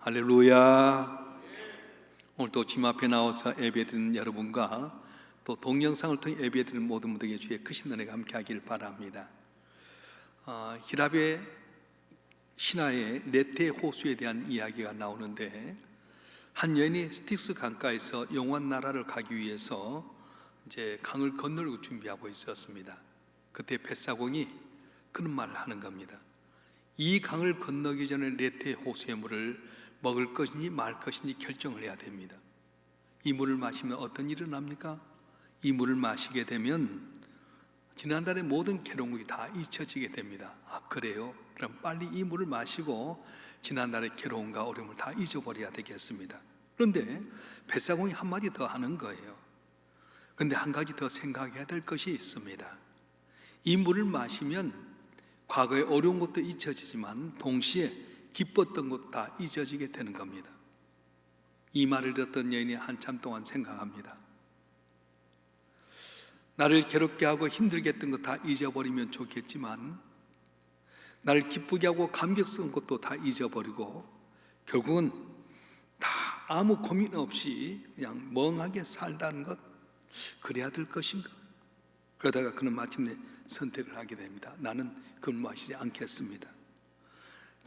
할렐루야. 오늘도 주님 앞에 나와서 예배드리는 여러분과 또 동영상을 통해 예배드리는 모든 분들에게 주의 크신 은혜가 함께하길 바랍니다. 히랍의 신화의 레테 호수에 대한 이야기가 나오는데, 한 여인이 스틱스 강가에서 영원 나라를 가기 위해서 이제 강을 건너려고 준비하고 있었습니다. 그때 뱃사공이 그런 말을 하는 겁니다. 이 강을 건너기 전에 레테 호수의 물을 먹을 것인지 말 것인지 결정을 해야 됩니다. 이 물을 마시면 어떤 일이 일어납니까? 이 물을 마시게 되면 지난달의 모든 괴로움이 다 잊혀지게 됩니다. 아, 그래요? 그럼 빨리 이 물을 마시고 지난달의 괴로움과 어려움을 다 잊어버려야 되겠습니다. 그런데 뱃사공이 한마디 더 하는 거예요. 그런데 한 가지 더 생각해야 될 것이 있습니다. 이 물을 마시면 과거의 어려운 것도 잊혀지지만 동시에 기뻤던 것 다 잊어지게 되는 겁니다. 이 말을 듣던 여인이 한참 동안 생각합니다. 나를 괴롭게 하고 힘들게 했던 것 다 잊어버리면 좋겠지만, 나를 기쁘게 하고 감격스러운 것도 다 잊어버리고 결국은 다 아무 고민 없이 그냥 멍하게 살다는 것, 그래야 될 것인가? 그러다가 그는 마침내 선택을 하게 됩니다. 나는 그걸 마시지 않겠습니다.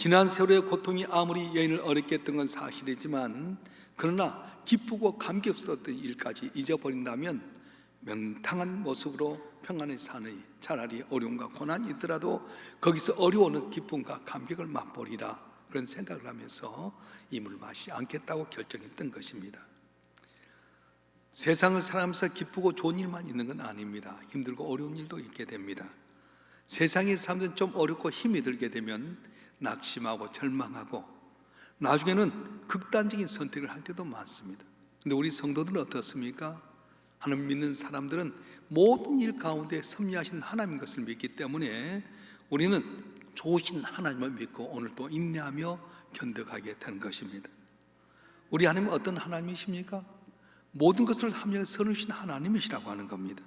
지난 세월의 고통이 아무리 여인을 어렵게 했던 건 사실이지만, 그러나 기쁘고 감격스러웠던 일까지 잊어버린다면 명탕한 모습으로 평안히 사는, 차라리 어려움과 고난이 있더라도 거기서 어려워하는 기쁨과 감격을 맛보리라, 그런 생각을 하면서 이 물을 마시지 않겠다고 결정했던 것입니다. 세상을 살아가면서 기쁘고 좋은 일만 있는 건 아닙니다. 힘들고 어려운 일도 있게 됩니다. 세상의 사람들은 좀 어렵고 힘이 들게 되면 낙심하고 절망하고 나중에는 극단적인 선택을 할 때도 많습니다. 그런데 우리 성도들은 어떻습니까? 하나님 믿는 사람들은 모든 일 가운데 섭리하신 하나님인 것을 믿기 때문에 우리는 좋으신 하나님을 믿고 오늘도 인내하며 견뎌가게 되는 것입니다. 우리 하나님은 어떤 하나님이십니까? 모든 것을 합력해 선하신 하나님이시라고 하는 겁니다.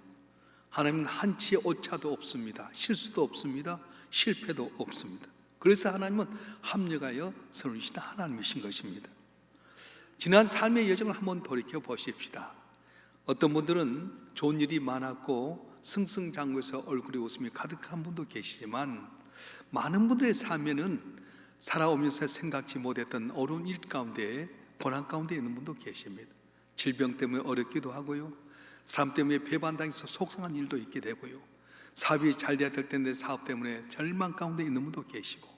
하나님은 한치의 오차도 없습니다. 실수도 없습니다. 실패도 없습니다. 그래서 하나님은 합력하여 선하신 하나님이신 것입니다. 지난 삶의 여정을 한번 돌이켜 보십시다. 어떤 분들은 좋은 일이 많았고 승승장구해서 얼굴에 웃음이 가득한 분도 계시지만, 많은 분들의 삶에는 살아오면서 생각지 못했던 어려운 일 가운데, 고난 가운데 있는 분도 계십니다. 질병 때문에 어렵기도 하고요, 사람 때문에 배반당해서 속상한 일도 있게 되고요, 사업이 잘 돼야 될 텐데 사업 때문에 절망 가운데 있는 분도 계시고,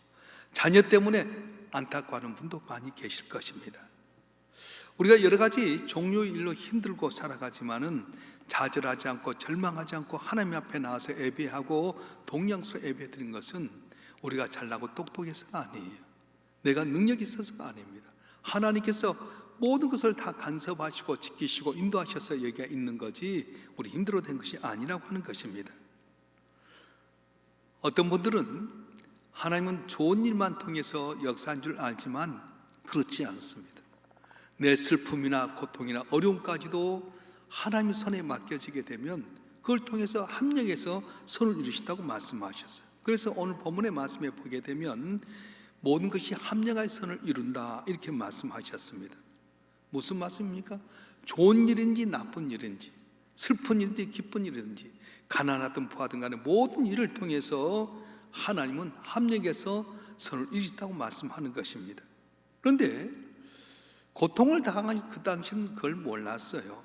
자녀 때문에 안타까워하는 분도 많이 계실 것입니다. 우리가 여러 가지 종류의 일로 힘들고 살아가지만은 좌절하지 않고 절망하지 않고 하나님 앞에 나와서 예배하고 동양수로 예배드린 것은 우리가 잘나고 똑똑해서가 아니에요. 내가 능력이 있어서가 아닙니다. 하나님께서 모든 것을 다 간섭하시고 지키시고 인도하셔서 여기가 있는 거지 우리 힘들어 된 것이 아니라고 하는 것입니다. 어떤 분들은 하나님은 좋은 일만 통해서 역사한 줄 알지만 그렇지 않습니다. 내 슬픔이나 고통이나 어려움까지도 하나님의 손에 맡겨지게 되면 그걸 통해서 합력해서 선을 이루신다고 말씀하셨어요. 그래서 오늘 본문의 말씀에 보게 되면 모든 것이 합력하여 선을 이룬다, 이렇게 말씀하셨습니다. 무슨 말씀입니까? 좋은 일인지 나쁜 일인지, 슬픈 일인지 기쁜 일인지, 가난하든 부하든 간에 모든 일을 통해서 하나님은 합력해서 선을 이루신다고 말씀하는 것입니다. 그런데 고통을 당한 그 당시는 그걸 몰랐어요.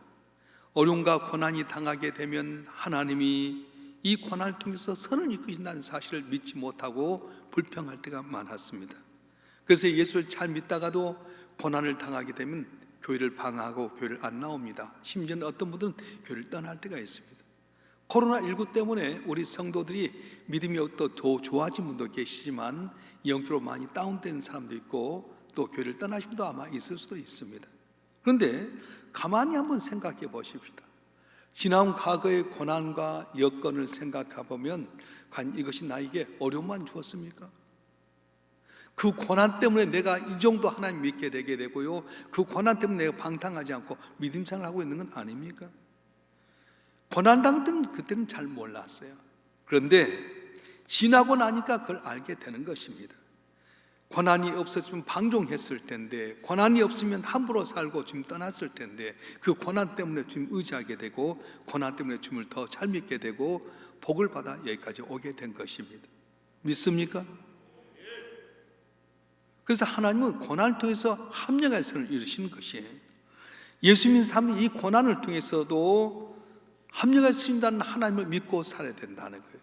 어려움과 고난이 당하게 되면 하나님이 이 고난을 통해서 선을 이끄신다는 사실을 믿지 못하고 불평할 때가 많았습니다. 그래서 예수를 잘 믿다가도 고난을 당하게 되면 교회를 방황하고 교회를 안 나옵니다. 심지어는 어떤 분들은 교회를 떠날 때가 있습니다. 코로나19 때문에 우리 성도들이 믿음이 또 좋아진 분도 계시지만 영적으로 많이 다운된 사람도 있고 또 교회를 떠나신 분도 아마 있을 수도 있습니다. 그런데 가만히 한번 생각해 보십시다. 지나온 과거의 고난과 여건을 생각해 보면 과연 이것이 나에게 어려움만 주었습니까? 그 고난 때문에 내가 이 정도 하나님 믿게 되게 되고요, 그 고난 때문에 내가 방탕하지 않고 믿음 생활을 하고 있는 건 아닙니까? 고난 당할 때는 그때는 잘 몰랐어요. 그런데 지나고 나니까 그걸 알게 되는 것입니다. 고난이 없었으면 방종했을 텐데, 고난이 없으면 함부로 살고 지금 떠났을 텐데, 그 고난 때문에 주님 의지하게 되고, 고난 때문에 주님을 더 잘 믿게 되고 복을 받아 여기까지 오게 된 것입니다. 믿습니까? 그래서 하나님은 고난을 통해서 합력의 선을 이루시는 것이에요. 예수 믿는 사람이 이 고난을 통해서도 합력의 선이라는 하나님을 믿고 살아야 된다는 거예요.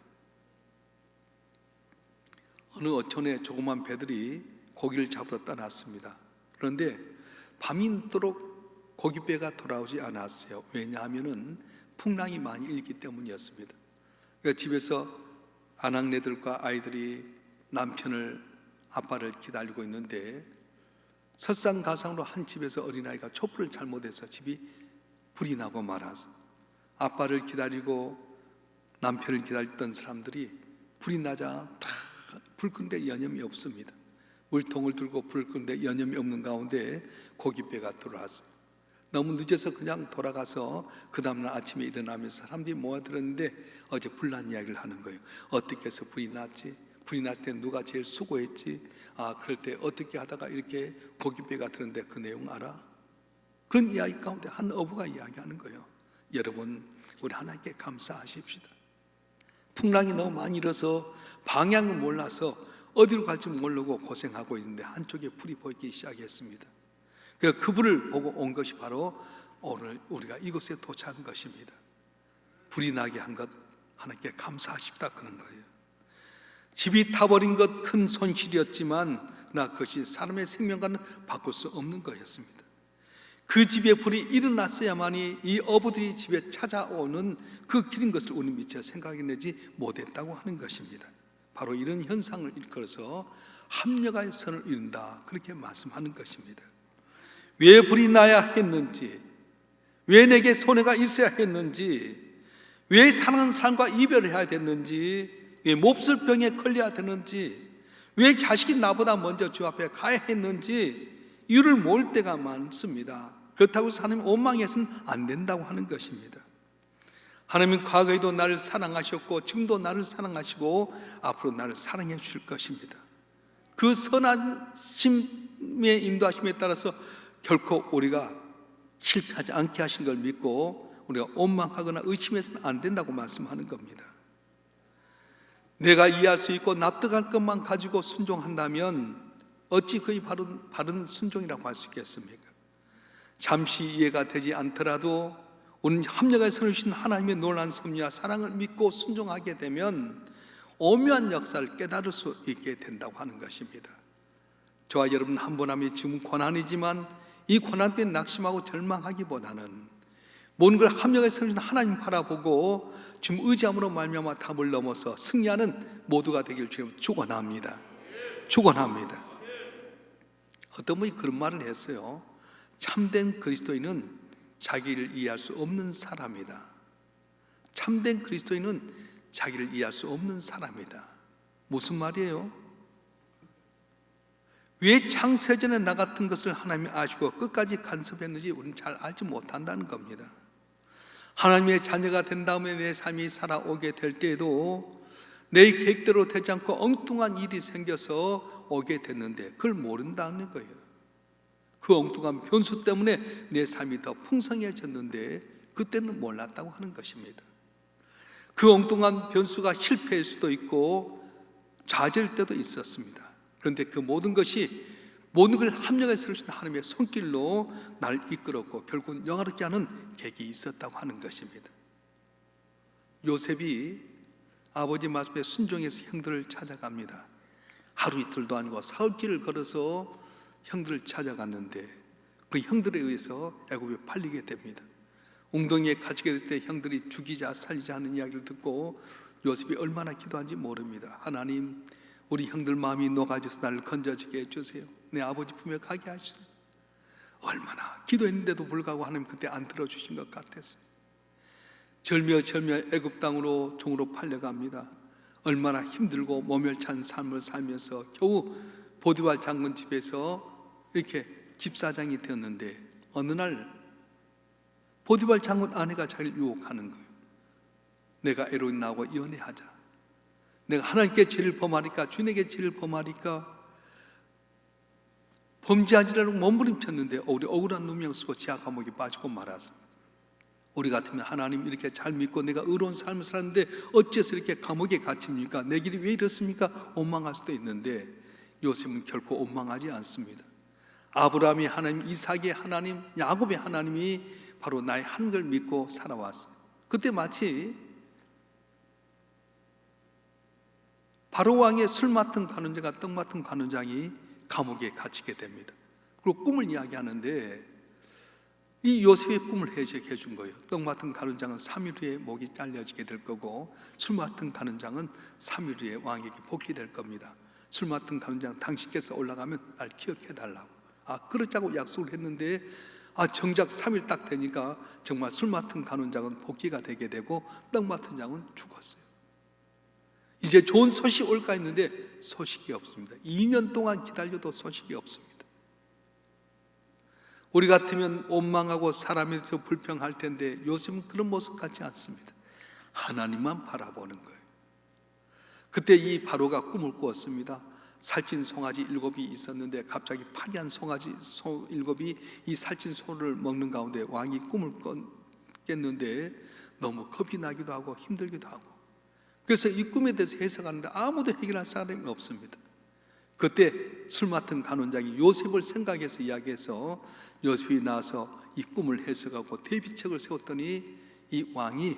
어느 어촌에 조그만 배들이 고기를 잡으러 떠났습니다. 그런데 밤이도록 고깃배가 돌아오지 않았어요. 왜냐하면 풍랑이 많이 일기 때문이었습니다. 그러니까 집에서 아낙네들과 아이들이 남편을, 아빠를 기다리고 있는데 설상가상으로 한 집에서 어린아이가 촛불을 잘못해서 집이 불이 나고 말아서 아빠를 기다리고 남편을 기다렸던 사람들이 불이 나자 다 불 끄는데 여념이 없습니다. 물통을 들고 불을 끄는데 여념이 없는 가운데 고깃배가 들어왔어요. 너무 늦어서 그냥 돌아가서 그 다음날 아침에 일어나면서 사람들이 모아들었는데 어제 불난 이야기를 하는 거예요. 어떻게 해서 불이 났지? 불이 났을 때 누가 제일 수고했지? 그럴 때 어떻게 하다가 이렇게 고깃배가 들었는데 그 내용 알아? 그런 이야기 가운데 한 어부가 이야기하는 거예요. 여러분, 우리 하나님께 감사하십시다. 풍랑이 너무 많이 일어서 방향을 몰라서 어디로 갈지 모르고 고생하고 있는데 한쪽에 불이 보이기 시작했습니다. 그래서 그 불을 보고 온 것이 바로 오늘 우리가 이곳에 도착한 것입니다. 불이 나게 한 것 하나님께 감사하십다 그런 거예요. 집이 타버린 것 큰 손실이었지만 그러나 그것이 사람의 생명과는 바꿀 수 없는 거였습니다. 그 집에 불이 일어났어야만이 이 어부들이 집에 찾아오는 그 길인 것을 우리는 미처 생각해내지 못했다고 하는 것입니다. 바로 이런 현상을 일컬어서 합력의 선을 이룬다 그렇게 말씀하는 것입니다. 왜 불이 나야 했는지, 왜 내게 손해가 있어야 했는지, 왜 사랑하는 사람과 이별해야 됐는지, 왜 몹쓸 병에 걸려야 되는지, 왜 자식이 나보다 먼저 주 앞에 가야 했는지 이유를 모를 때가 많습니다. 그렇다고 하나님 원망해서는 안 된다고 하는 것입니다. 하나님은 과거에도 나를 사랑하셨고 지금도 나를 사랑하시고 앞으로 나를 사랑해 주실 것입니다. 그 선하심의 인도하심에 따라서 결코 우리가 실패하지 않게 하신 걸 믿고 우리가 원망하거나 의심해서는 안 된다고 말씀하는 겁니다. 내가 이해할 수 있고 납득할 것만 가지고 순종한다면 어찌 그의 바른 순종이라고 할 수 있겠습니까? 잠시 이해가 되지 않더라도 우리는 합력의 선을 주신 하나님의 놀라운 섭리와 사랑을 믿고 순종하게 되면 오묘한 역사를 깨달을 수 있게 된다고 하는 것입니다. 저와 여러분 한 분 한 지금 고난이지만 이 고난 때 낙심하고 절망하기보다는 모든 걸 합력의 선을 주신 하나님 바라보고 지금 의지함으로 말미암아 답을 넘어서 승리하는 모두가 되길 주님 축원합니다. 축원합니다. 어떤 분이 그런 말을 했어요. 참된 그리스도인은 자기를 이해할 수 없는 사람이다. 참된 그리스도인은 자기를 이해할 수 없는 사람이다. 무슨 말이에요? 왜 창세전에 나 같은 것을 하나님이 아시고 끝까지 간섭했는지 우리는 잘 알지 못한다는 겁니다. 하나님의 자녀가 된 다음에 내 삶이 살아오게 될 때에도 내 계획대로 되지 않고 엉뚱한 일이 생겨서 오게 됐는데 그걸 모른다는 거예요. 그 엉뚱한 변수 때문에 내 삶이 더 풍성해졌는데 그때는 몰랐다고 하는 것입니다. 그 엉뚱한 변수가 실패일 수도 있고 좌절일 때도 있었습니다. 그런데 그 모든 걸 합력해서 세우신 하나님의 손길로 나를 이끌었고 결국은 영화롭게 하는 계기가 있었다고 하는 것입니다. 요셉이 아버지 말씀에 순종해서 형들을 찾아갑니다. 하루 이틀도 아니고 사흘길을 걸어서 형들을 찾아갔는데 그 형들에 의해서 애굽에 팔리게 됩니다. 웅덩이에 갇히게 될 때 형들이 죽이자 살리자 하는 이야기를 듣고 요셉이 얼마나 기도한지 모릅니다. 하나님, 우리 형들 마음이 녹아져서 나를 건져지게 해주세요. 내 아버지 품에 가게 하시세요. 얼마나 기도했는데도 불구하고 하나님 그때 안 들어주신 것 같았어요. 절며 애굽 땅으로 종으로 팔려갑니다. 얼마나 힘들고 모멸찬 삶을 살면서 겨우 보디발 장군 집에서 이렇게 집사장이 되었는데 어느 날 보디발 장군 아내가 자기를 유혹하는 거예요. 내가 에로인 나하고 연애하자. 내가 하나님께 죄를 범하니까 주님에게 죄를 범하니까 범죄하지라고 몸부림쳤는데 우리 억울한 누명 쓰고 지하 감옥에 빠지고 말았습니다. 우리 같으면 하나님 이렇게 잘 믿고 내가 의로운 삶을 살았는데 어째서 이렇게 감옥에 갇힙니까? 내 길이 왜 이렇습니까? 원망할 수도 있는데 요셉은 결코 원망하지 않습니다. 아브라함이 하나님, 이삭의 하나님, 야곱의 하나님이 바로 나의 한 걸 믿고 살아왔어요. 그때 마치 바로 왕의 술 맡은 간원자가 떡 맡은 간원장이 감옥에 갇히게 됩니다. 그리고 꿈을 이야기하는데 이 요셉의 꿈을 해석해 준 거예요. 떡 맡은 간원장은 3일 후에 목이 잘려지게 될 거고 술 맡은 간원장은 3일 후에 왕에게 복귀될 겁니다. 술 맡은 간원장, 당신께서 올라가면 날 기억해 달라고. 그러자고 약속을 했는데 정작 3일 딱 되니까 정말 술 맡은 간원장은 복귀가 되게 되고 떡 맡은 장은 죽었어요. 이제 좋은 소식이 올까 했는데 소식이 없습니다. 2년 동안 기다려도 소식이 없습니다. 우리 같으면 원망하고 사람에 대해서 불평할 텐데 요셉은 그런 모습 같지 않습니다. 하나님만 바라보는 거예요. 그때 이 바로가 꿈을 꾸었습니다. 살찐 송아지 7이 있었는데 갑자기 파리한 송아지 7이 이 살찐 소를 먹는 가운데 왕이 꿈을 깼는데 너무 겁이 나기도 하고 힘들기도 하고, 그래서 이 꿈에 대해서 해석하는데 아무도 해결할 사람이 없습니다. 그때 술 맡은 간원장이 요셉을 생각해서 이야기해서 요셉이 나와서 이 꿈을 해석하고 대비책을 세웠더니 이 왕이,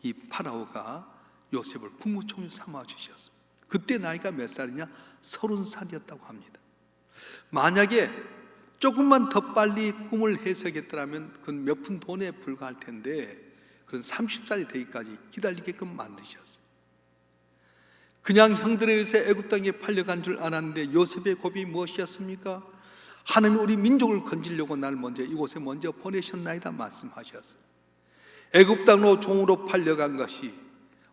이 파라오가 요셉을 국무총리 삼아 주셨어요. 그때 나이가 몇 살이냐? 30살이었다고 합니다. 만약에 조금만 더 빨리 꿈을 해석했더라면 그건 몇 푼 돈에 불과할 텐데 그건 30살이 되기까지 기다리게끔 만드셨어요. 그냥 형들에 의해서 애굽 땅에 팔려간 줄 알았는데 요셉의 고비 무엇이었습니까? 하나님 우리 민족을 건지려고 날 먼저 이곳에 먼저 보내셨나이다 말씀하셨어요. 애굽 땅으로 종으로 팔려간 것이,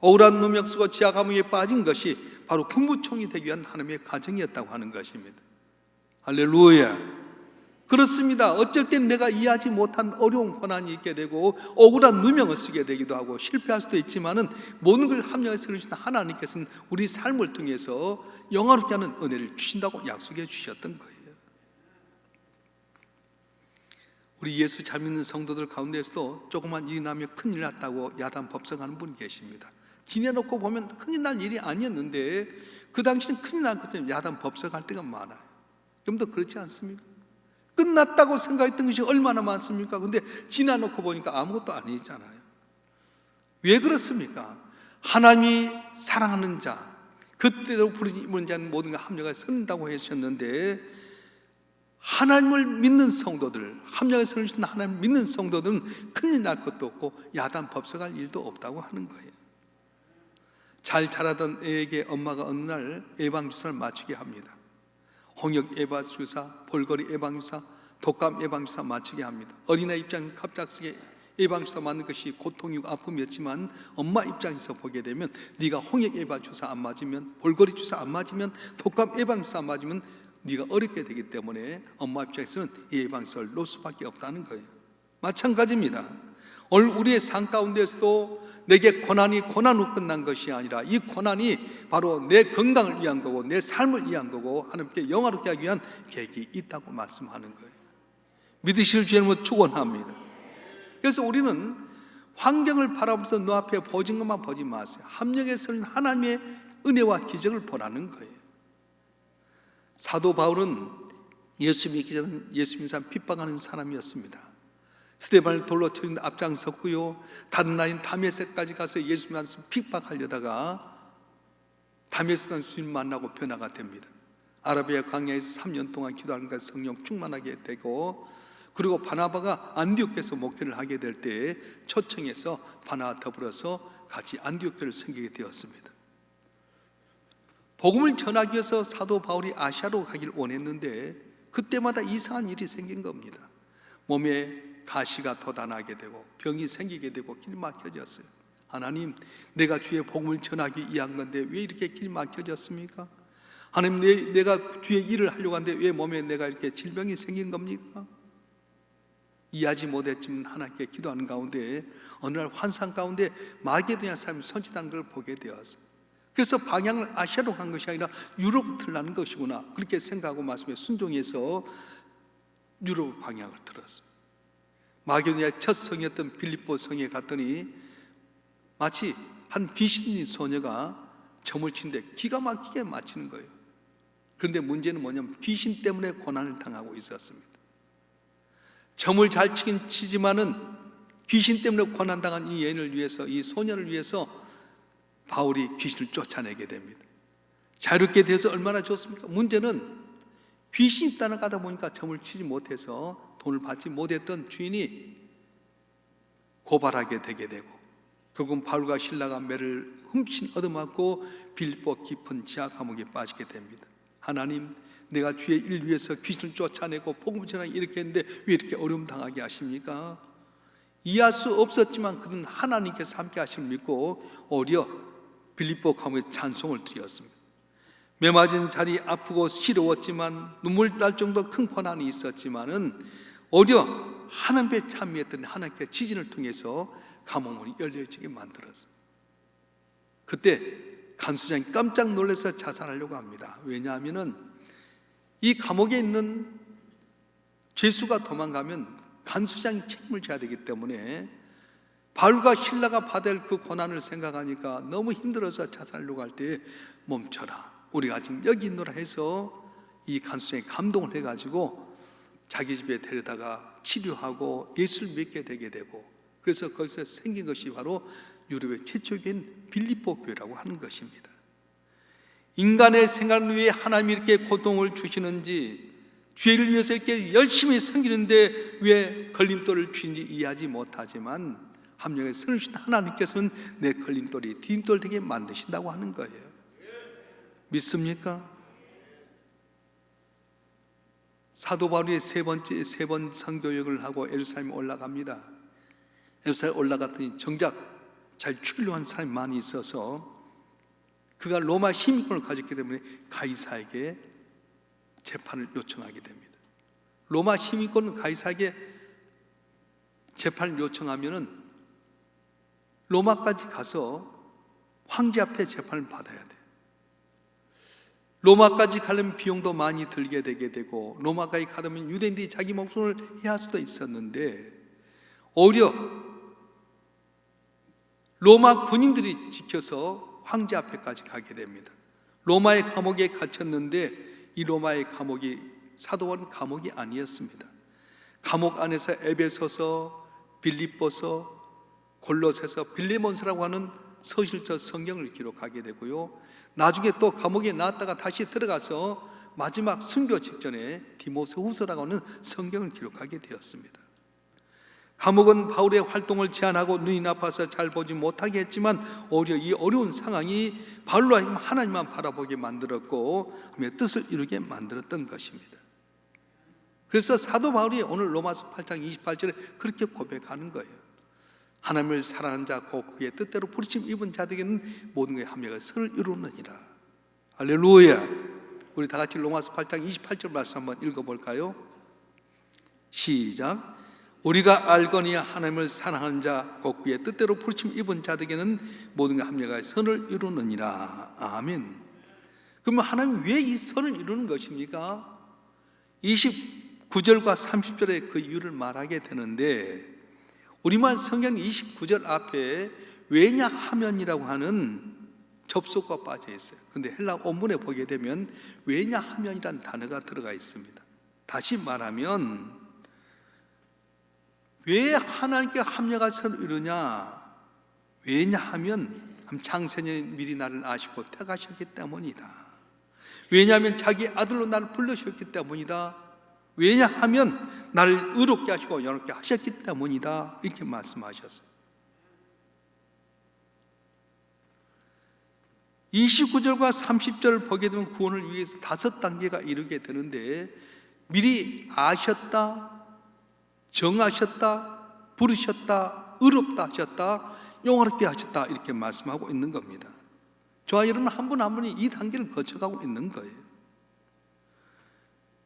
억울한 누명 쓰고 지하 감옥에 빠진 것이 바로 국무총리 되기 위한 하나님의 가정이었다고 하는 것입니다. 할렐루야. 그렇습니다. 어쩔 땐 내가 이해하지 못한 어려운 고난이 있게 되고 억울한 누명을 쓰게 되기도 하고 실패할 수도 있지만은 모든 걸 합력해서 이루신 하나님께서는 우리 삶을 통해서 영화롭게 하는 은혜를 주신다고 약속해 주셨던 거예요. 우리 예수 잘 믿는 성도들 가운데서도 조그만 일이 나면 큰일 났다고 야단 법석하는 분이 계십니다. 지내놓고 보면 큰일 날 일이 아니었는데 그 당시는 큰일 날 것 때문에 야단 법석할 때가 많아요. 좀 더 그렇지 않습니까? 끝났다고 생각했던 것이 얼마나 많습니까? 근데 지나놓고 보니까 아무것도 아니잖아요. 왜 그렇습니까? 하나님이 사랑하는 자, 그때로 부르짖는 자는 모든 걸 합력하여 선다고 하셨는데 하나님을 믿는 성도들, 합력하여 선하신 하나님 믿는 성도들은 큰일 날 것도 없고 야단 법석할 일도 없다고 하는 거예요. 잘 자라던 애에게 엄마가 어느 날 예방주사를 맞추게 합니다. 홍역 예방주사, 볼거리 예방주사, 독감 예방주사 맞추게 합니다. 어린아이 입장에서 갑작스레 예방주사 맞는 것이 고통이고 아픔이었지만 엄마 입장에서 보게 되면 네가 홍역 예방주사 안 맞으면, 볼거리 주사 안 맞으면, 독감 예방주사 안 맞으면 네가 어렵게 되기 때문에 엄마 입장에서는 예방주사를 놓을 수밖에 없다는 거예요. 마찬가지입니다. 오늘 우리의 삶 가운데서도 내게 고난이 고난으로 끝난 것이 아니라 이 고난이 바로 내 건강을 위한 거고 내 삶을 위한 거고 하나님께 영화롭게 하기 위한 계획이 있다고 말씀하는 거예요. 믿으실 주 여러분 축원합니다. 그래서 우리는 환경을 바라보면서 눈앞에 보진 것만 보지 마세요. 합력에서는 하나님의 은혜와 기적을 보라는 거예요. 사도 바울은 예수 믿기 전에 예수 믿는 사람 핍박하는 사람이었습니다. 스데반을 돌로 쳐는데 앞장섰고요. 다른 날인 다메섹까지 가서 예수 말씀 핍박하려다가 다메섹 주님 만나고 변화가 됩니다. 아라비아 광야에서 3년 동안 기도하는 것에 성령 충만하게 되고, 그리고 바나바가 안디옥에서 목회를 하게 될 때 초청해서 바나와 더불어서 같이 안디옥 교회를 섬기게 되었습니다. 복음을 전하기 위해서 사도 바울이 아시아로 가기를 원했는데 그때마다 이상한 일이 생긴 겁니다. 몸에 가시가 돋아나게 되고 병이 생기게 되고 길 막혀졌어요. 하나님, 내가 주의 복음을 전하기 위한 건데 왜 이렇게 길 막혀졌습니까? 하나님, 내가 주의 일을 하려고 하는데 왜 몸에 내가 이렇게 질병이 생긴 겁니까? 이해하지 못했지만 하나님께 기도하는 가운데 어느 날 환상 가운데 마게도냐 사람이 선지다는 걸 보게 되었어요. 그래서 방향을 아시아로 간 것이 아니라 유럽으로 틀라는 것이구나, 그렇게 생각하고 말씀에 순종해서 유럽 방향을 들었습니다. 마게도니아의 첫 성이었던 빌립보 성에 갔더니 마치 한 귀신인 소녀가 점을 치는데 기가 막히게 맞히는 거예요. 그런데 문제는 뭐냐면 귀신 때문에 고난을 당하고 있었습니다. 점을 잘 치긴 치지만은 귀신 때문에 고난당한 이 여인을 위해서, 이 소녀를 위해서 바울이 귀신을 쫓아내게 됩니다. 자유롭게 돼서 얼마나 좋습니까? 문제는 귀신이 따라가다 보니까 점을 치지 못해서 돈을 받지 못했던 주인이 고발하게 되게 되고, 결국은 바울과 실라가 매를 흠씬 얻어맞고 빌립보 깊은 지하 감옥에 빠지게 됩니다. 하나님, 내가 주의 일 위해서 귀신을 쫓아내고 복음 전하기 이렇게 했는데 왜 이렇게 어려움 당하게 하십니까? 이해할 수 없었지만 그는 하나님께서 함께 하심을 믿고 오히려 빌립보 감옥에 찬송을 드렸습니다. 매맞은 자리 아프고 시려웠지만 눈물 날 정도 큰 고난이 있었지만은 오히려 하나님께 참여했더니 하나님께 지진을 통해서 감옥문이 열려지게 만들었어요. 그때 간수장이 깜짝 놀라서 자살하려고 합니다. 왜냐하면은 이 감옥에 있는 죄수가 도망가면 간수장이 책임을 져야 되기 때문에 바울과 실라가 받을 그 고난을 생각하니까 너무 힘들어서 자살하려고 할 때 멈춰라, 우리가 아직 여기 있노라 해서 이 간수장이 감동을 해가지고 자기 집에 데려다가 치료하고 예수를 믿게 되게 되고, 그래서 거기서 생긴 것이 바로 유럽의 최초적인 빌립보 교회라고 하는 것입니다. 인간의 생각을 위해 하나님이 이렇게 고통을 주시는지, 죄를 위해서 이렇게 열심히 섬기는데 왜 걸림돌을 주는지 이해하지 못하지만 함령의 선우신 하나님께서는 내 걸림돌이 디딤돌 되게 만드신다고 하는 거예요. 믿습니까? 사도 바울이 세 번 선교역을 하고 예루살렘에 올라갑니다. 예루살렘에 올라갔더니 정작 잘 죽이려고 한 사람이 많이 있어서 그가 로마 시민권을 가졌기 때문에 가이사에게 재판을 요청하게 됩니다. 로마 시민권은 가이사에게 재판을 요청하면은 로마까지 가서 황제 앞에 재판을 받아야 돼요. 로마까지 가려면 비용도 많이 들게 되게 되고, 로마까지 가려면 유대인들이 자기 목숨을 해야 할 수도 있었는데 오히려 로마 군인들이 지켜서 황제 앞에까지 가게 됩니다. 로마의 감옥에 갇혔는데 이 로마의 감옥이 사도원 감옥이 아니었습니다. 감옥 안에서 에베소서, 빌립보서, 골로새서, 빌레몬서라고 하는 서실서 성경을 기록하게 되고요, 나중에 또 감옥에 나왔다가 다시 들어가서 마지막 순교 직전에 디모데후서라고 하는 성경을 기록하게 되었습니다. 감옥은 바울의 활동을 제한하고 눈이 나빠서 잘 보지 못하게 했지만 오히려 이 어려운 상황이 바울로 하여금 하나님만 바라보게 만들었고 하나님의 뜻을 이루게 만들었던 것입니다. 그래서 사도 바울이 오늘 로마서 8장 28절에 그렇게 고백하는 거예요. 하나님을 사랑하는 자 곧 그의 뜻대로 부르심 입은 자들에게는 모든 것에 합력하여 선을 이루느니라. 할렐루야. 우리 다 같이 로마서 8장 28절 말씀 한번 읽어볼까요? 시작. 우리가 알거니 하나님을 사랑하는 자 곧 그의 뜻대로 부르심 입은 자들에게는 모든 것에 합력하여 선을 이루느니라. 아멘. 그러면 하나님 왜 이 선을 이루는 것입니까? 29절과 30절에 그 이유를 말하게 되는데, 우리말 성경 29절 앞에 왜냐하면이라고 하는 접속어가 빠져 있어요. 그런데 헬라 원문에 보게 되면 왜냐하면이라는 단어가 들어가 있습니다. 다시 말하면 왜 하나님께 합력해서 이루냐? 왜냐하면 창세년 미리 나를 아시고 택하셨기 때문이다. 왜냐하면 자기 아들로 나를 불러주셨기 때문이다. 왜냐하면 나를 의롭게 하시고 영롭게 하셨기 때문이다. 이렇게 말씀하셨어요. 29절과 30절 보게 되면 구원을 위해서 5단계가 이루게 되는데, 미리 아셨다, 정하셨다, 부르셨다, 의롭다 하셨다, 영화롭게 하셨다 이렇게 말씀하고 있는 겁니다. 저와 여러분 한 분 한 분이 이 단계를 거쳐가고 있는 거예요.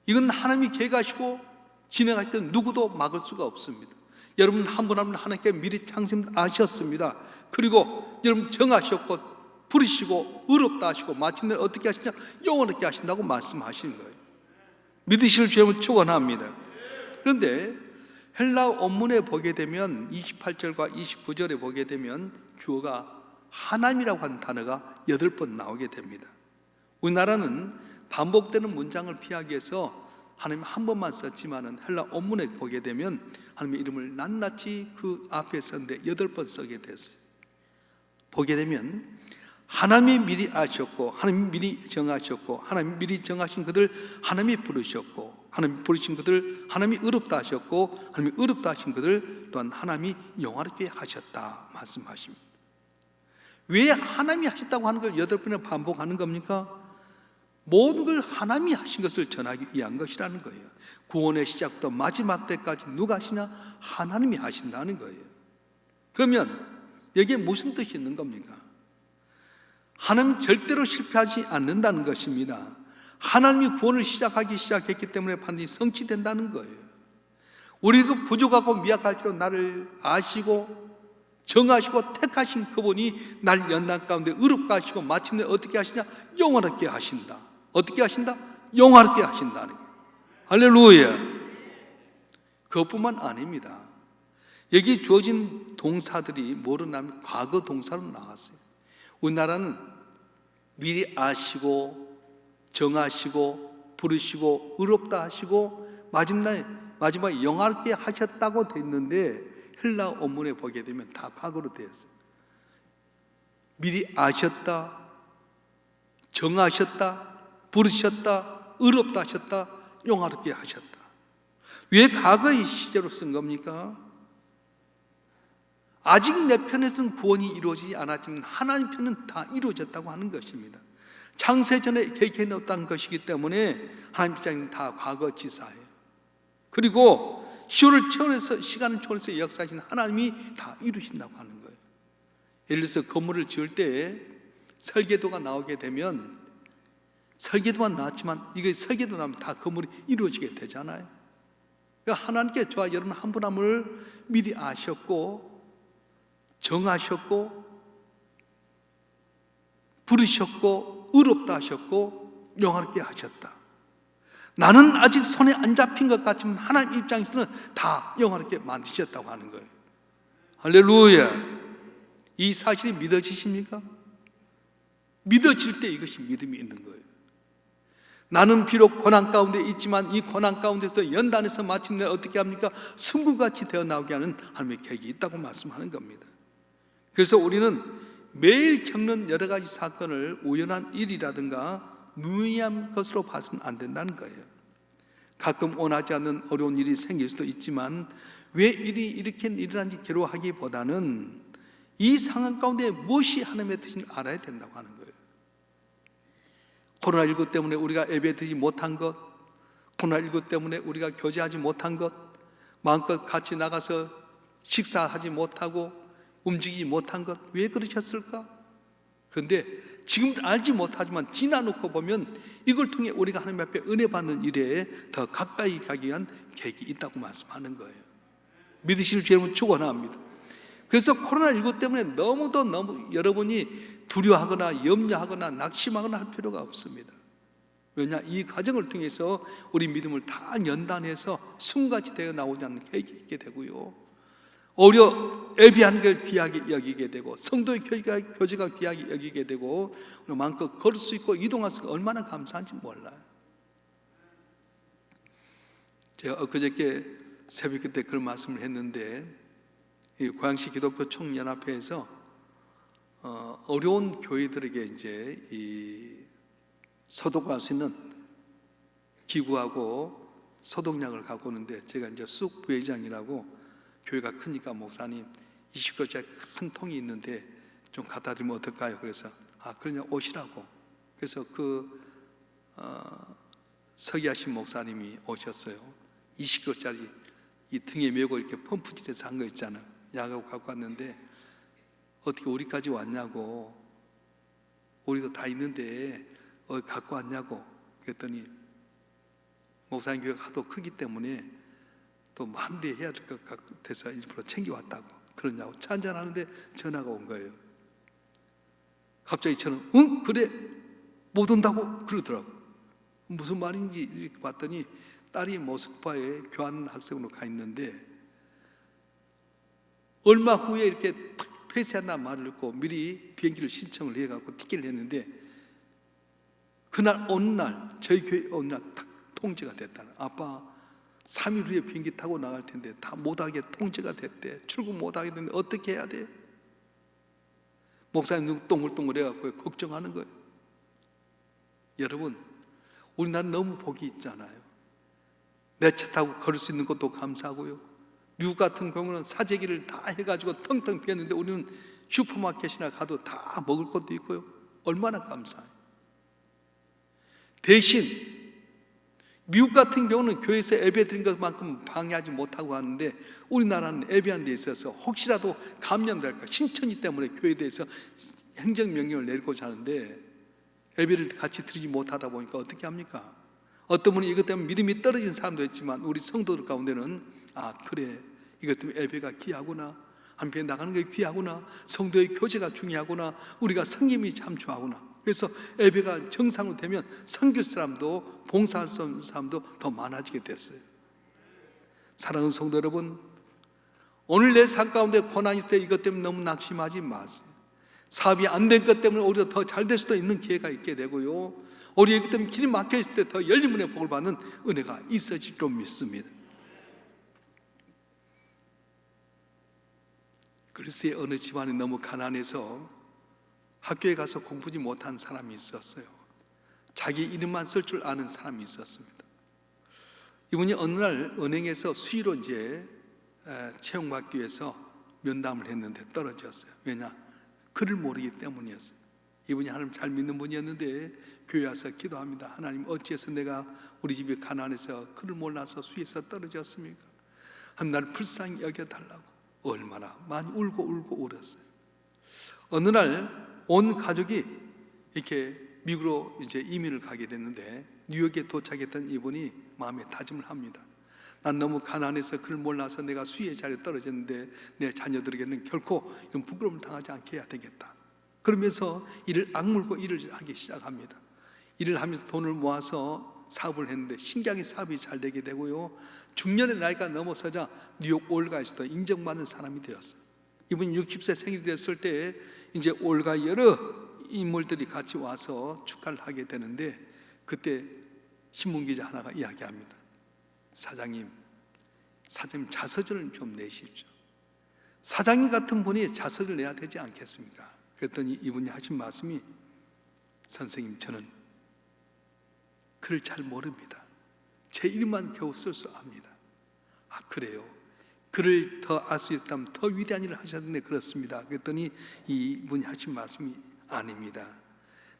이건 하나님이 계획하시고 진행하실 때 누구도 막을 수가 없습니다. 여러분 한 분 한 분 하나님께 미리 창심 아셨습니다. 그리고 여러분 정하셨고 부르시고 의롭다 하시고 마침내 어떻게 하시냐? 영원하게 하신다고 말씀하시는 거예요. 믿으실 주 여러분 축원합니다. 그런데 헬라 원문에 보게 되면 28절과 29절에 보게 되면 주어가 하나님이라고 하는 단어가 8번 나오게 됩니다. 우리나라는 반복되는 문장을 피하기 위해서 하나님 한 번만 썼지만은 헬라 원문에 보게 되면 하나님의 이름을 낱낱이 그 앞에 썼는데 8번 쓰게 됐어요. 보게 되면 하나님이 미리 아셨고, 하나님이 미리 정하셨고, 하나님이 미리 정하신 그들 하나님이 부르셨고, 하나님이 부르신 그들 하나님이 의롭다 하셨고, 하나님이 의롭다 하신 그들 또한 하나님이 영화롭게 하셨다 말씀하십니다. 왜 하나님이 하셨다고 하는 걸 8번이나 반복하는 겁니까? 모든 걸 하나님이 하신 것을 전하기 위한 것이라는 거예요. 구원의 시작부터 마지막 때까지 누가 하시냐? 하나님이 하신다는 거예요. 그러면 여기에 무슨 뜻이 있는 겁니까? 하나님 절대로 실패하지 않는다는 것입니다. 하나님이 구원을 시작했기 때문에 반드시 성취된다는 거예요. 우리 그 부족하고 미약할지라도 나를 아시고 정하시고 택하신 그분이 날 연단 가운데 의롭게 하시고 마침내 어떻게 하시냐? 영원하게 하신다. 어떻게 하신다? 영원하게 하신다는 거예요. 할렐루야. 그것뿐만 아닙니다. 여기 주어진 동사들이 뭐로나면 과거 동사로 나왔어요. 우리나라는 미리 아시고 정하시고 부르시고 의롭다 하시고 마지막에 영화롭게 하셨다고 됐는데 헬라 원문에 보게 되면 다 과거로 되어 있어요. 미리 아셨다, 정하셨다, 부르셨다, 의롭다 하셨다, 영화롭게 하셨다. 왜 과거의 시제로 쓴 겁니까? 아직 내 편에서는 구원이 이루어지지 않았지만 하나님 편은 다 이루어졌다고 하는 것입니다. 창세전에 계획해 놓았던 것이기 때문에 하나님 입장에는 다 과거지사예요. 그리고 시간을 초월해서 역사하신 하나님이 다 이루신다고 하는 거예요. 예를 들어서 건물을 지을 때 설계도가 나오게 되면 설계도만 나왔지만 이게 설계도 나오면 다 건물이 이루어지게 되잖아요. 그러니까 하나님께 저와 여러분 한 분 한 분을 미리 아셨고 정하셨고 부르셨고 의롭다 하셨고 영화롭게 하셨다. 나는 아직 손에 안 잡힌 것 같지만 하나님 입장에서는 다 영화롭게 만드셨다고 하는 거예요. 할렐루야. 이 사실이 믿어지십니까? 믿어질 때 이것이 믿음이 있는 거예요. 나는 비록 고난 가운데 있지만 이 고난 가운데서 연단해서 마침내 어떻게 합니까? 승부같이 되어 나오게 하는 하나님의 계획이 있다고 말씀하는 겁니다. 그래서 우리는 매일 겪는 여러 가지 사건을 우연한 일이라든가 무의미한 것으로 봐서는 안 된다는 거예요. 가끔 원하지 않는 어려운 일이 생길 수도 있지만 왜 일이 이렇게 일어난지 괴로워하기보다는 이 상황 가운데 무엇이 하나님의 뜻인지 알아야 된다고 하는 거예요. 코로나19 때문에 우리가 예배드리지 못한 것, 코로나19 때문에 우리가 교제하지 못한 것, 마음껏 같이 나가서 식사하지 못하고 움직이지 못한 것, 왜 그러셨을까? 그런데 지금 알지 못하지만 지나놓고 보면 이걸 통해 우리가 하나님 앞에 은혜 받는 일에 더 가까이 가기 위한 계획이 있다고 말씀하는 거예요. 믿으실 줄 여러분 축원합니다. 그래서 코로나19 때문에 너무 여러분이 두려워하거나 염려하거나 낙심하거나 할 필요가 없습니다. 왜냐? 이 과정을 통해서 우리 믿음을 다 연단해서 숨같이 되어 나오지 않는 계획이 있게 되고요. 예비하는 걸 귀하게 여기게 되고 성도의 교제가 귀하게 여기게 되고 마음껏 걸을 수 있고 이동할 수 있고 얼마나 감사한지 몰라요. 제가 엊그저께 새벽 때 그런 말씀을 했는데 이 고양시 기독교 총연합회에서 어려운 교회들에게 이제 이 소독할 수 있는 기구하고 소독약을 갖고 오는데 제가 이제 쑥 부회장이라고 교회가 크니까 목사님 20kg짜리 큰 통이 있는데 좀 갖다 드리면 어떨까요? 그래서 그러냐 오시라고. 그래서 서기하신 목사님이 오셨어요. 20kg짜리 이 등에 메고 이렇게 펌프질해서 한 거 있잖아요. 약하고 갖고 왔는데 어떻게 우리까지 왔냐고. 우리도 다 있는데 갖고 왔냐고. 그랬더니 목사님 교회가 하도 크기 때문에 또 마음대로 해야 될 것 같아서 일부러 챙겨왔다고. 그러냐고 차 한잔 하는데 전화가 온 거예요. 갑자기 저는 응? 그래 못 온다고? 그러더라고. 무슨 말인지 이렇게 봤더니 딸이 모스크바에 교환 학생으로 가 있는데 얼마 후에 이렇게 폐쇄한다는 말을 듣고 미리 비행기를 신청을 해갖고 티켓을 했는데 그날 어느 날 저희 교회 어느 날 딱 통제가 됐다는. 아빠 3일 후에 비행기 타고 나갈 텐데 다 못하게 통제가 됐대. 출국 못하게 됐는데 어떻게 해야 돼? 목사님 동글동글 해갖고 걱정하는 거예요. 여러분, 우리나라 너무 복이 있잖아요. 내 차 타고 걸을 수 있는 것도 감사하고요. 미국 같은 경우는 사재기를 다 해가지고 텅텅 비었는데 우리는 슈퍼마켓이나 가도 다 먹을 것도 있고요. 얼마나 감사해요. 대신 미국 같은 경우는 교회에서 예배 드린 것만큼 방해하지 못하고 하는데 우리나라는 예배하는 데 있어서 혹시라도 감염될까 신천지 때문에 교회에 대해서 행정명령을 내리고자 하는데 예배를 같이 드리지 못하다 보니까 어떻게 합니까? 어떤 분이 이것 때문에 믿음이 떨어진 사람도 있지만 우리 성도들 가운데는 그래, 이것 때문에 예배가 귀하구나, 한편 나가는 게 귀하구나, 성도의 교제가 중요하구나, 우리가 섬김이 참 좋아하구나. 그래서 예배가 정상으로 되면 섬길 사람도 봉사할 수 있는 사람도 더 많아지게 됐어요. 사랑하는 성도 여러분, 오늘 내 삶 가운데 고난이 있을 때 이것 때문에 너무 낙심하지 마세요. 사업이 안 된 것 때문에 오히려 더 잘 될 수도 있는 기회가 있게 되고요, 우리 이것 때문에 길이 막혀 있을 때 더 열린 문의 복을 받는 은혜가 있어질 줄 믿습니다. 글쎄 어느 집안이 너무 가난해서 학교에 가서 공부지 못한 사람이 있었어요. 자기 이름만 쓸 줄 아는 사람이 있었습니다. 이분이 어느 날 은행에서 수의로 이제 채용받기 위해서 면담을 했는데 떨어졌어요. 왜냐? 글을 모르기 때문이었어요. 이분이 하나님 잘 믿는 분이었는데 교회 와서 기도합니다. 하나님, 어찌해서 내가 우리 집이 가난해서 글을 몰라서 수의에서 떨어졌습니까? 한 날 불쌍히 여겨달라고 얼마나 많이 울고 울었어요. 어느 날 온 가족이 이렇게 미국으로 이제 이민을 가게 됐는데 뉴욕에 도착했던 이분이 마음에 다짐을 합니다. 난 너무 가난해서 글을 몰라서 내가 수의의 자리에 떨어졌는데 내 자녀들에게는 결코 이런 부끄러움을 당하지 않게 해야 되겠다. 그러면서 이를 악물고 일을 하기 시작합니다. 일을 하면서 돈을 모아서 사업을 했는데 신기하게 사업이 잘 되게 되고요, 중년의 나이가 넘어서자 뉴욕 올가에서도 인정받는 사람이 되었어요. 이분이 60세 생일이 됐을 때 이제 올가 여러 인물들이 같이 와서 축하를 하게 되는데 그때 신문기자 하나가 이야기합니다. 사장님 자서전을 좀 내십시오. 사장님 같은 분이 자서전을 내야 되지 않겠습니까? 그랬더니 이분이 하신 말씀이, 선생님, 저는 글을 잘 모릅니다. 제 이름만 겨우 쓸 수 압니다. 그래요? 글을 더 알 수 있다면 더 위대한 일을 하셨는데 그렇습니다. 그랬더니 이분이 하신 말씀이, 아닙니다.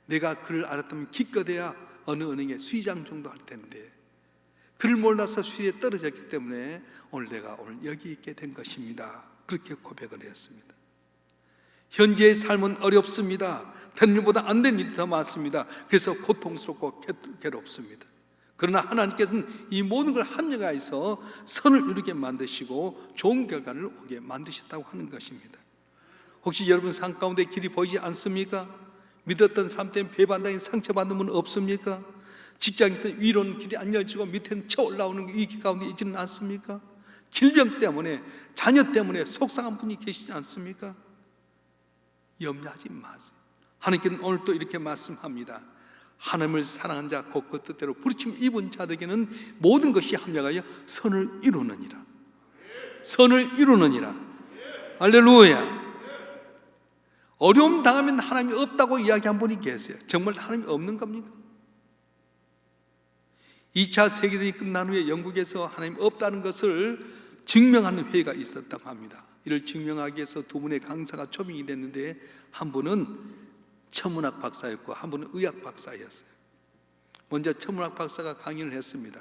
내가 글을 알았다면 기껏해야 어느 은행의 수의장 정도 할 텐데 글을 몰라서 수의에 떨어졌기 때문에 오늘 내가 여기 있게 된 것입니다. 그렇게 고백을 했습니다. 현재의 삶은 어렵습니다. 되는 일보다 안 되는 일이 더 많습니다. 그래서 고통스럽고 괴롭습니다. 그러나 하나님께서는 이 모든 걸 합력하여서 선을 이루게 만드시고 좋은 결과를 오게 만드셨다고 하는 것입니다. 혹시 여러분 삶 가운데 길이 보이지 않습니까? 믿었던 삶 때문에 배반당해 상처받는 분 없습니까? 직장에서 위로는 길이 안 열리고 밑에는 쳐 올라오는 이 길 가운데 있지는 않습니까? 질병 때문에, 자녀 때문에 속상한 분이 계시지 않습니까? 염려하지 마세요. 하나님께는 오늘 또 이렇게 말씀합니다. 하나님을 사랑한 자 곧 그 뜻대로 부르심 입은 자들에게는 모든 것이 합력하여 선을 이루느니라. 선을 이루느니라. 할렐루야. 어려움 당하면 하나님이 없다고 이야기한 분이 계세요. 정말 하나님이 없는 겁니까? 2차 세계대전이 끝난 후에 영국에서 하나님 없다는 것을 증명하는 회의가 있었다고 합니다. 이를 증명하기 위해서 두 분의 강사가 초빙이 됐는데 한 분은 천문학 박사였고 한 분은 의학 박사였어요. 먼저 천문학 박사가 강의를 했습니다.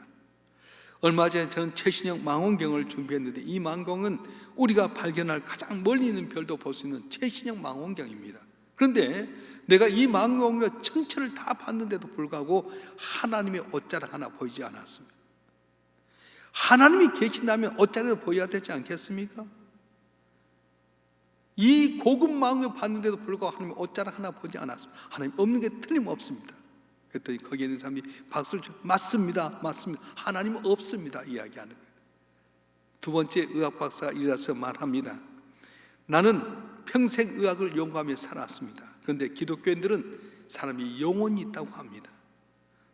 얼마 전에 저는 최신형 망원경을 준비했는데 이 망원경은 우리가 발견할 가장 멀리 있는 별도 볼 수 있는 최신형 망원경입니다. 그런데 내가 이 망원경으로 천체를 다 봤는데도 불구하고 하나님의 옷자락 하나 보이지 않았습니다. 하나님이 계신다면 옷자락도 보여야 되지 않겠습니까? 이 고급 망원경 봤는데도 불구하고 하나님의 옷자락 하나 보지 않았습니다. 하나님 없는 게 틀림없습니다. 그랬더니 거기에 있는 사람이 박수를 쳐 맞습니다, 맞습니다, 하나님은 없습니다 이야기하는 거예요. 두 번째 의학 박사가 일어나서 말합니다. 나는 평생 의학을 연구하며 살았습니다. 그런데 기독교인들은 사람이 영혼이 있다고 합니다.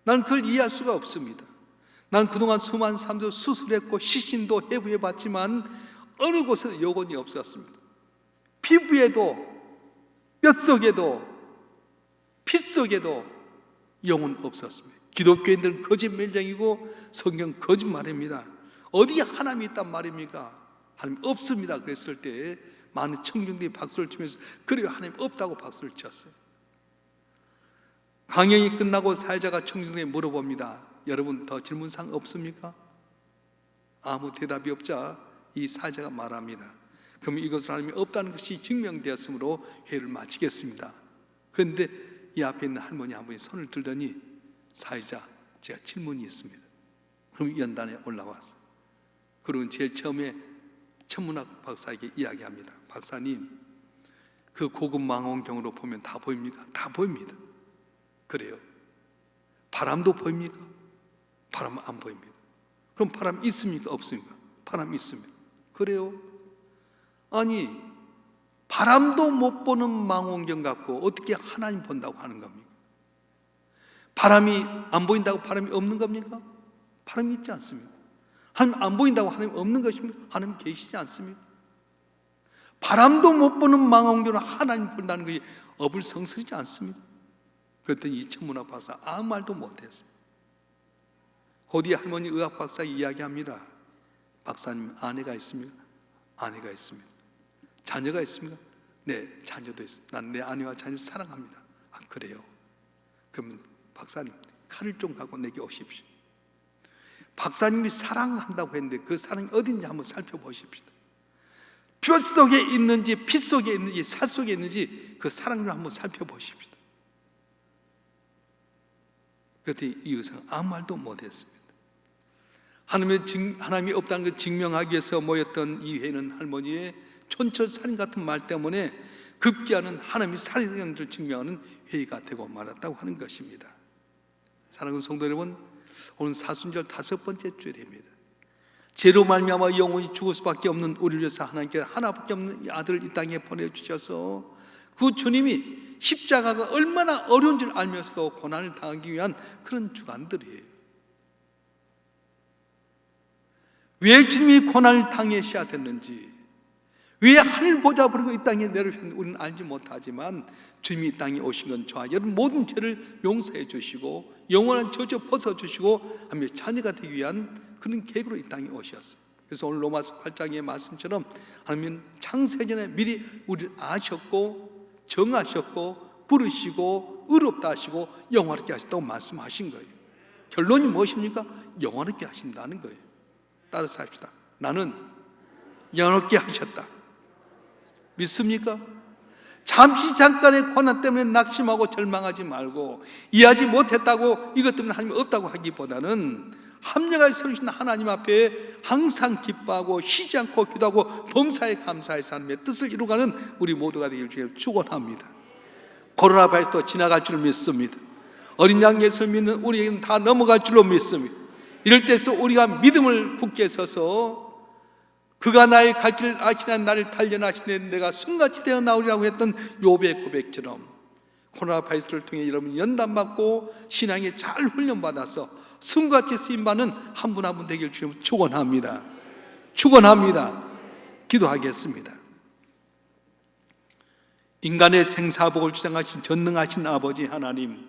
난 그걸 이해할 수가 없습니다. 난 그동안 수많은 사람들 수술했고 시신도 해부해봤지만 어느 곳에도 영혼이 없었습니다. 피부에도 뼛속에도 피 속에도 영혼 없었습니다. 기독교인들은 거짓말쟁이고 성경 거짓말입니다. 어디에 하나님이 있단 말입니까? 하나님 없습니다 그랬을 때 많은 청중들이 박수를 치면서 그래요 하나님 없다고 박수를 쳤어요. 강연이 끝나고 사회자가 청중들에게 물어봅니다. 여러분 더 질문사항 없습니까? 아무 대답이 없자 이 사회자가 말합니다. 그럼 이것을 하나님이 없다는 것이 증명되었으므로 회의를 마치겠습니다. 그런데 이 앞에 있는 할머니 한 분이 손을 들더니 사회자 제가 질문이 있습니다. 그럼 연단에 올라와서 그리고 제일 처음에 천문학 박사에게 이야기합니다. 박사님 그 고급 망원경으로 보면 다 보입니까? 다 보입니다. 그래요. 바람도 보입니까? 바람은 안 보입니다. 그럼 바람 있습니까? 없습니까? 바람 있습니다. 그래요. 아니 바람도 못 보는 망원경 갖고 어떻게 하나님 본다고 하는 겁니까? 바람이 안 보인다고 바람이 없는 겁니까? 바람이 있지 않습니까? 하나님 안 보인다고 하나님 없는 것입니까? 하나님 계시지 않습니까? 바람도 못 보는 망원경으로 하나님 본다는 것이 어불성설이지 않습니까? 그랬더니 이 천문학 박사 아무 말도 못했어요. 곧이 할머니 의학 박사 이야기합니다. 박사님 아내가 있습니까? 아내가 있습니다. 자녀가 있습니까? 네, 자녀도 있습니다. 난 내 아내와 자녀를 사랑합니다. 아 그래요? 그러면 박사님 칼을 좀 갖고 내게 오십시오. 박사님이 사랑한다고 했는데 그 사랑이 어딘지 한번 살펴보십시오. 뼈 속에 있는지 피 속에 있는지 살 속에 있는지 그 사랑을 한번 살펴보십시오. 그랬더니 이 의사가 아무 말도 못했습니다. 하나님이 없다는 걸 증명하기 위해서 모였던 이 회의는 할머니의 촌철살인 같은 말 때문에 급기야는 하나님이 살인하는 것을 증명하는 회의가 되고 말았다고 하는 것입니다. 사랑하는 성도 여러분, 오늘 사순절 5번째 주일입니다. 죄로 말미암아 영혼이 죽을 수밖에 없는 우리를 위해서 하나님께 하나밖에 없는 아들을 이 땅에 보내주셔서 그 주님이 십자가가 얼마나 어려운 줄 알면서도 고난을 당하기 위한 그런 주관들이에요. 왜 주님이 고난을 당하셔야 됐는지, 왜 하늘 보좌 버리고 이 땅에 내려오셨는지 우리는 알지 못하지만 주님이 이 땅에 오신 건 저와 여러분 모든 죄를 용서해 주시고 영원한 저주 벗어주시고 하며 자녀가 되기 위한 그런 계획으로 이 땅에 오셨어요. 그래서 오늘 로마서 8장의 말씀처럼 하나님은 창세전에 미리 우리를 아셨고 정하셨고 부르시고 의롭다 하시고 영화롭게 하셨다고 말씀하신 거예요. 결론이 무엇입니까? 영화롭게 하신다는 거예요. 따라서 합시다. 나는 영화롭게 하셨다. 믿습니까? 잠시 잠깐의 고난 때문에 낙심하고 절망하지 말고 이해하지 못했다고 이것 때문에 하나님이 없다고 하기보다는 합력하여 서신 하나님 앞에 항상 기뻐하고 쉬지 않고 기도하고 범사에 감사해서 하나님의 뜻을 이루어가는 우리 모두가 되기를 주님 축원합니다. 코로나 바이러스도 지나갈 줄 믿습니다. 어린 양 예수를 믿는 우리에게는 다 넘어갈 줄로 믿습니다. 이럴 때서 우리가 믿음을 굳게 서서 그가 나의 갈 길을 아시나 나를 단련하시네 내가 숨같이 되어 나오리라고 했던 욥의 고백처럼 코로나 바이러스를 통해 여러분 연단받고 신앙에 잘 훈련받아서 숨같이 쓰임받는 한 분 한 분 되길 주님 축원합니다. 축원합니다. 기도하겠습니다. 인간의 생사복을 주장하신 전능하신 아버지 하나님,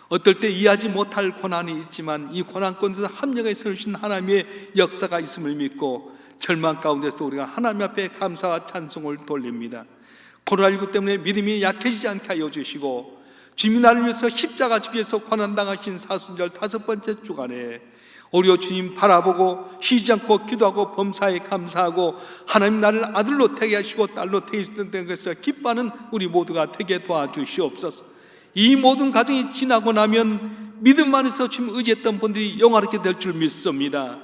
어떨 때 이해하지 못할 고난이 있지만 이 고난 가운데서 합력에 서주신 하나님의 역사가 있음을 믿고 절망 가운데서 우리가 하나님 앞에 감사와 찬송을 돌립니다. 코로나19 때문에 믿음이 약해지지 않게 하여 주시고 주님이 나를 위해서 십자가 지기에서 고난당하신 사순절 5번째 주간에 오히려 주님 바라보고 쉬지 않고 기도하고 범사에 감사하고 하나님 나를 아들로 택해 하시고 딸로 택해 주셨다는 것을 기뻐하는 우리 모두가 되게 도와주시옵소서. 이 모든 과정이 지나고 나면 믿음 안에서 주님 의지했던 분들이 영화롭게 될 줄 믿습니다.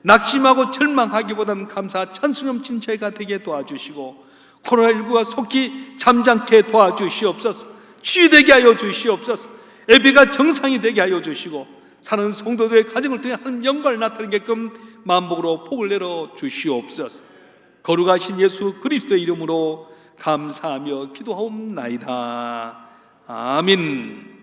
낙심하고 절망하기보다는 감사 찬송 넘친 저희가 되게 도와주시고 코로나19가 속히 잠잠케 도와주시옵소서. 치유되게 하여 주시옵소서. 예배가 정상이 되게 하여 주시고 사는 성도들의 가정을 통해 하나님 영광을 나타내게끔 만복으로 복을 내려 주시옵소서. 거룩하신 예수 그리스도의 이름으로 감사하며 기도하옵나이다. 아멘.